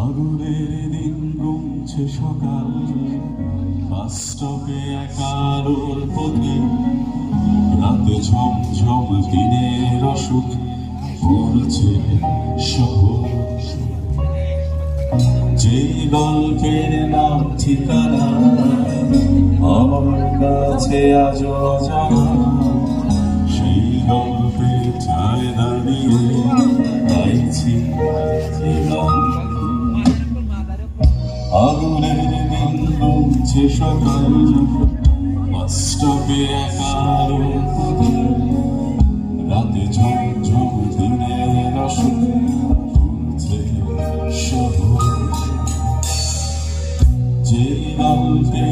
আগুনের দিন গুমছে সকাল, বাস্তবে একালোর প্রতি রাতে ঝমঝম দিনের অসুখ পড়ছে শহর। যে গল্পের নাম ঠিকানা আমার কাছে আজও অজানা, সেই গল্পে ছায় দাঁড়িয়ে গাইছি গান। আগুনের দিন গুমছে সকাল, বাস্তবে একালো রাতে ঝমঝম দিনের অসুখ পড়ছে শহর। যে গল্পে